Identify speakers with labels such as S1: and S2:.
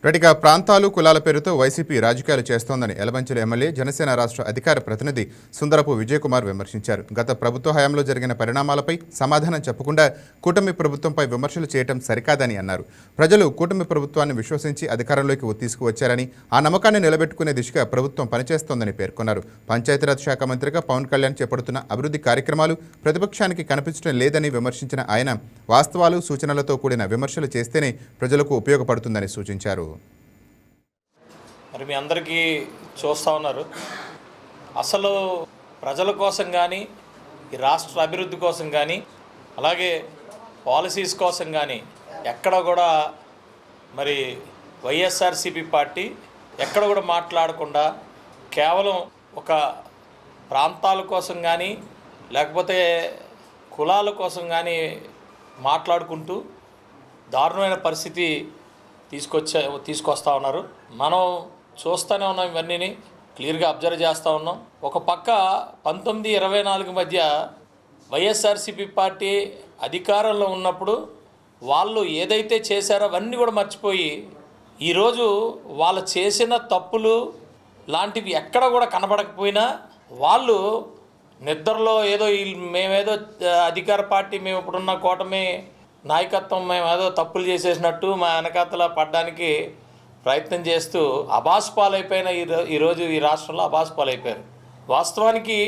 S1: రటిక ప్రాంతాలు కులాల పేరుతో వైసీపీ రాజకీయాలు చేస్తోందని ఎలమంచిలి ఎమ్మెల్యే జనసేన రాష్ట్ర అధికార ప్రతినిధి సుందరపు విజయకుమార్ విమర్శించారు. గత ప్రభుత్వ హయాంలో జరిగిన పరిణామాలపై సమాధానం చెప్పకుండా కూటమి ప్రభుత్వంపై విమర్శలు చేయడం సరికాదని అన్నారు. ప్రజలు కూటమి ప్రభుత్వాన్ని విశ్వసించి అధికారంలోకి తీసుకువచ్చారని, ఆ నమ్మకాన్ని నిలబెట్టుకునే దిశగా ప్రభుత్వం పనిచేస్తోందని పేర్కొన్నారు. పంచాయతీరాజ్ శాఖ మంత్రిగా పవన్ కళ్యాణ్ చేపడుతున్న అభివృద్ధి కార్యక్రమాలు ప్రతిపక్షానికి కనిపించడం లేదని విమర్శించిన ఆయన వాస్తవాలు, సూచనలతో కూడిన విమర్శలు చేస్తేనే ప్రజలకు ఉపయోగపడుతుందని సూచించారు.
S2: మరి మీ అందరికీ చూస్తూ ఉన్నారు, అసలు ప్రజల కోసం కానీ, ఈ రాష్ట్ర అభివృద్ధి కోసం కానీ, అలాగే పాలసీస్ కోసం కానీ ఎక్కడ కూడా మరి వైఎస్ఆర్సీపీ పార్టీ ఎక్కడ కూడా మాట్లాడకుండా కేవలం ఒక ప్రాంతాల కోసం కానీ లేకపోతే కులాల కోసం కానీ మాట్లాడుకుంటూ దారుణమైన పరిస్థితి తీసుకొస్తా ఉన్నారు. మనం చూస్తూనే ఉన్నాం, ఇవన్నీ క్లియర్గా అబ్జర్వ్ చేస్తూ ఉన్నాం. ఒక పక్క 19-24 మధ్య వైఎస్ఆర్సీపీ పార్టీ అధికారంలో ఉన్నప్పుడు వాళ్ళు ఏదైతే చేశారో అవన్నీ కూడా మర్చిపోయి ఈరోజు వాళ్ళు చేసిన తప్పులు లాంటివి ఎక్కడ కూడా కనబడకపోయినా వాళ్ళు నిద్రలో ఏదో మేమేదో అధికార పార్టీ, మేము ఇప్పుడున్న కూటమి నాయకత్వం మేము ఏదో తప్పులు చేసేసినట్టు మా వెనకాతల పడడానికి ప్రయత్నం చేస్తూ అబాస్పాలైపోయిన ఈరోజు ఈ రాష్ట్రంలో అబాస్పాలైపోయారు. వాస్తవానికి